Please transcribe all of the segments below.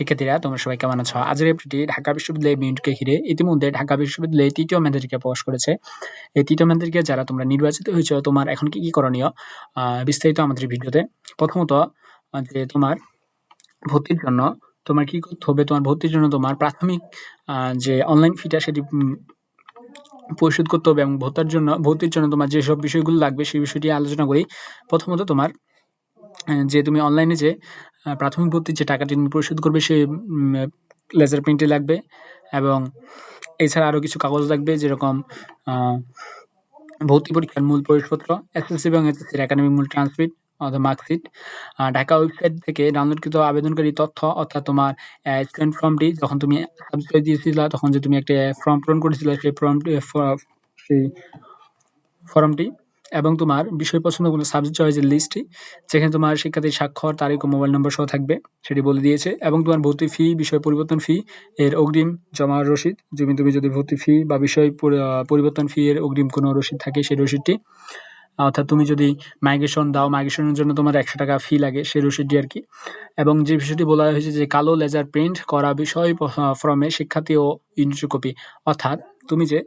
শিক্ষার্থীরা তোমরা সবাই কেমন আছো? আজকের ভিডিওটি ঢাকা বিশ্ববিদ্যালয়ের মিনিটকে ঘিরে। ইতিমধ্যে ঢাকা বিশ্ববিদ্যালয়ে ৩য় মেধাতালিকা প্রকাশ করেছে। এই ৩য় মেধাতালিকায় যারা তোমরা নির্বাচিত হয়েছো, তোমার এখন কি করণীয়? বিস্তারিত আমাদের ভিডিওতে। প্রথমত যে তোমার ভর্তির জন্য তোমার কি করতে হবে? তোমার ভর্তির জন্য তোমার প্রাথমিক যে অনলাইন ফিটা সেটি পরিশোধ করতে হবে এবং ভর্তির জন্য তোমার যেসব বিষয়গুলো লাগবে সেই বিষয়টি আলোচনা করি। প্রথমত তোমার যে তুমি অনলাইনে যে প্রাথমিক ভর্তির যে টাকাটি তুমি পরিশোধ করবে সেই লেজার প্রিন্টটি লাগবে এবং এছাড়া আরও কিছু কাগজ লাগবে, যেরকম ভর্তি পরীক্ষার মূল প্রবেশপত্র, এসএসসি এবং এইচএসসির একাডেমিক মূল ট্রান্সক্রিপ্ট অথবা মার্কশিট, ঢাকা ওয়েবসাইট থেকে ডাউনলোডকৃত আবেদনকারী তথ্য, অর্থাৎ তোমার স্টুডেন্ট ফর্মটি যখন তুমি সাবস্ক্রাইব দিয়েছিলা তখন যে তুমি একটা ফর্ম পূরণ করেছিলে সেই ফর্মটি এবং তোমার বিষয় পছন্দ কোনো সাবজেক্ট চয়েসের লিস্টটি, যেখানে তোমার শিক্ষার্থীর স্বাক্ষর, তারিখ ও মোবাইল নম্বর সহ থাকবে, সেটি বলে দিয়েছে। এবং তোমার ভর্তি ফি, বিষয় পরিবর্তন ফি এর অগ্রিম জমার রসিদ, তুমি যদি ভর্তি ফি বা বিষয় পরিবর্তন ফি এর অগ্রিম কোনো রসিদ থাকে সেই রসিদটি, অর্থাৎ তুমি যদি মাইগ্রেশন দাও, মাইগ্রেশনের জন্য তোমার 100 টাকা ফি লাগে, সেই রসিদটি আর কি। এবং যে বিষয়টি বলা হয়েছে যে কালো লেজার প্রিন্ট করা বিষয় ফর্মে শিক্ষার্থী ও ইউনিট কপি, অর্থাৎ তুমি যে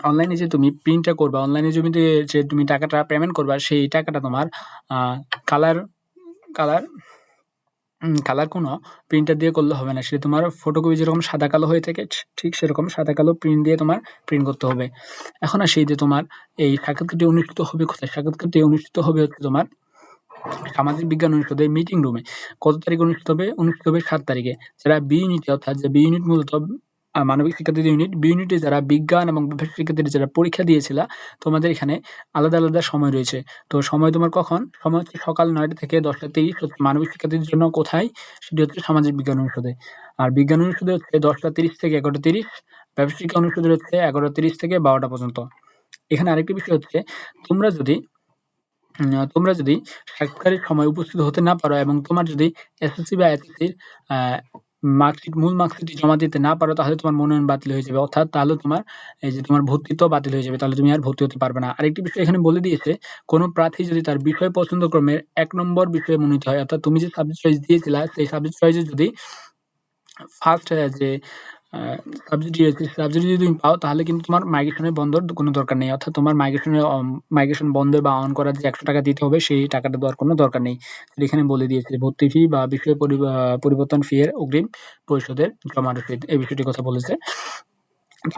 অনলাইনে যে তুমি প্রিন্টটা করবা, অনলাইনে যে তুমি টাকাটা পেমেন্ট করবা, সেই টাকাটা তোমার কালার কোনো প্রিন্টার দিয়ে করলে হবে না। সেটা তোমার ফটোকপি যেরকম সাদা কালো হয়ে থাকে ঠিক সেরকম সাদা কালো প্রিন্ট দিয়ে তোমার প্রিন্ট করতে হবে। এখন আসি যে তোমার এই সাক্ষাৎকারটি অনুষ্ঠিত হবে কোথায়? সাক্ষাৎকারটি অনুষ্ঠিত হবে হচ্ছে তোমার সামাজিক বিজ্ঞান অনুষদের মিটিং রুমে। কত তারিখে অনুষ্ঠিত হবে? অনুষ্ঠিত হবে 7 তারিখে। যারা বি ইউনিটে, অর্থাৎ যে বি ইউনিট মূলত মানবিক শিক্ষার্থীদের ইউনিট, বি ইউনিটে যারা বিজ্ঞান এবং ব্যবসায় শিক্ষার্থীরা যারা পরীক্ষা দিয়েছিলা, তোমাদের এখানে আলাদা আলাদা সময় রয়েছে। তো সময় তোমার কখন? সময় হচ্ছে সকাল 9টা থেকে 10টা 30 হচ্ছে মানবিক শিক্ষার্থীদের জন্য। কোথায়? সেটি হচ্ছে সামাজিক বিজ্ঞান অনুষদে। আর বিজ্ঞান অনুষদে হচ্ছে 10টা 30 থেকে 11টা 30। ব্যবসায় শিক্ষা অনুষদের হচ্ছে 11টা 30 থেকে 12টা পর্যন্ত। এখানে আরেকটি বিষয় হচ্ছে, তোমরা যদি সাক্ষাৎকারের সময় উপস্থিত হতে না পারো এবং তোমার যদি এসএসসি বা এইচএসসির মূল মার্কশিটটি জমা দিতে না পারো, তাহলে তোমার মনোনয়ন বাতিল হয়ে যাবে। অর্থাৎ তাহলে তোমার এই যে তোমার ভর্তিটাও বাতিল হয়ে যাবে। তাহলে তুমি আর ভর্তি হতে পারবে না। আরেকটি বিষয় এখানে বলে দিয়েছে, কোনো প্রার্থী যদি তার বিষয় পছন্দক্রমের 1 নম্বর বিষয়ে মনোনীত হয়, অর্থাৎ তুমি যে সাবজেক্ট চয়েস দিয়েছিলা সেই সাবজেক্ট চয়েসে যদি ফার্স্ট যে সাবজেক্ট যদি তুমি পাও, তাহলে কিন্তু তোমার মাইগ্রেশনের বন্ধর কোনো দরকার নেই। অর্থাৎ তোমার মাইগ্রেশন বন্ধ বা অন করার যে 100 টাকা দিতে হবে, সেই টাকাটা দেওয়ার কোনো দরকার নেই। এখানে বলে দিয়েছে ভর্তি ফি বা বিষয় পরিবর্তন ফি এর অগ্রিম পরিশোধের জমা রসিদ, এই বিষয়টির কথা বলেছে।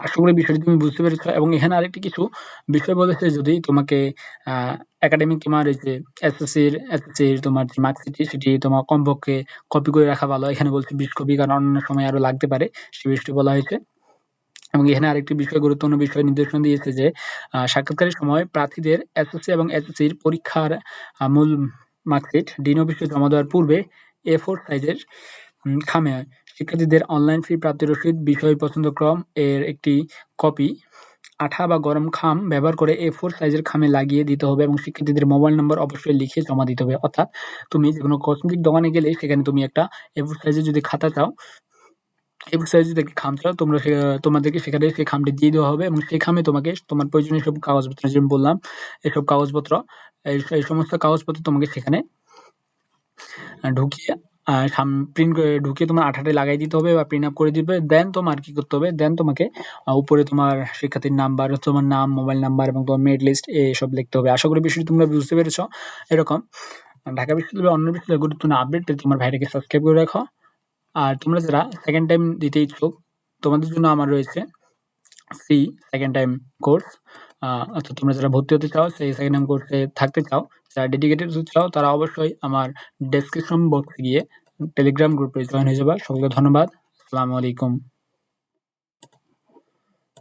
আশা করি বিষয়টি তুমি বুঝতে পেরেছ। এবং এখানে আরেকটি কিছু বিষয় বলেছে, যদি তোমাকে একাডেমিক তোমার এই যে এসএসসির তোমার যে মার্কশিটটি সেটি তোমার কমপক্ষে কপি করে রাখা ভালো। এখানে বলছে 20 কপি, কারণ অন্যান্য সময় আরও লাগতে পারে, সে বিষয়টি বলা হয়েছে। এবং এখানে আরেকটি বিষয়, গুরুত্বপূর্ণ বিষয় নির্দেশনা দিয়েছে যে সাক্ষাৎকারের সময় প্রার্থীদের এসএসসি এবং এইচএসসির পরীক্ষার মূল মার্কশিট ডিন অফিসে জমা দেওয়ার পূর্বে A4 সাইজের খামে শিক্ষার্থীদের অনলাইন ফি প্রাপ্তি রসিদ, বিষয় পছন্দক্রম এর একটি কপি আঠা বা গরম খাম ব্যবহার করে A4 সাইজের খামে লাগিয়ে দিতে হবে এবং শিক্ষার্থীদের মোবাইল নম্বর অবশ্যই লিখে জমা দিতে হবে। অর্থাৎ তুমি যেকোনো কসমেটিক দোকানে গেলে সেখানে তুমি একটা A4 সাইজের যদি খাতা চাও, A4 সাইজের যদি খাম চাও, তোমাদেরকে সেখানে সেই খামটি দিয়ে দেওয়া হবে এবং সেই খামে তোমাকে তোমার প্রয়োজনীয় সব কাগজপত্র, যে আমি বললাম এসব কাগজপত্র, এই সমস্ত কাগজপত্র তোমাকে সেখানে ঢুকিয়ে প্রিন্ট করে ঢুকিয়ে তোমার আঠাটা লাগাই দিতে হবে বা প্রিন্ট আপ করে দিবে। দেন তোমার কি করতে হবে? দেন তোমাকে উপরে তোমার শিক্ষার্থীর নাম্বার, তোমার নাম, মোবাইল নাম্বার এবং তোমার মেরিট লিস্ট এসব লিখতে হবে। আশা করি বিষয়টি তোমরা বুঝতে পেরেছ। এরকম ঢাকা বিশ্ববিদ্যালয়ের অন্য বিশ্ববিদ্যালয়ের গুরুত্বপূর্ণ আপডেট পেতে তোমার ভাইটাকে সাবস্ক্রাইব করে রাখো। আর তোমরা যারা সেকেন্ড টাইম দিতে ইচ্ছুক, তোমাদের জন্য আমার রয়েছে ফ্রি সেকেন্ড টাইম কোর্স। অর্থাৎ তোমরা যারা ভর্তি হতে চাও, সেই সেকেন্ড টাইম কোর্সে থাকতে চাও, যারা ডেডিকেটেড হতে চাও, তারা অবশ্যই আমার ডেসক্রিপশন বক্সে গিয়ে টেলিগ্রাম গ্রুপে জয়েন হয়ে যাবে। সকলকে ধন্যবাদ। আসসালামু আলাইকুম।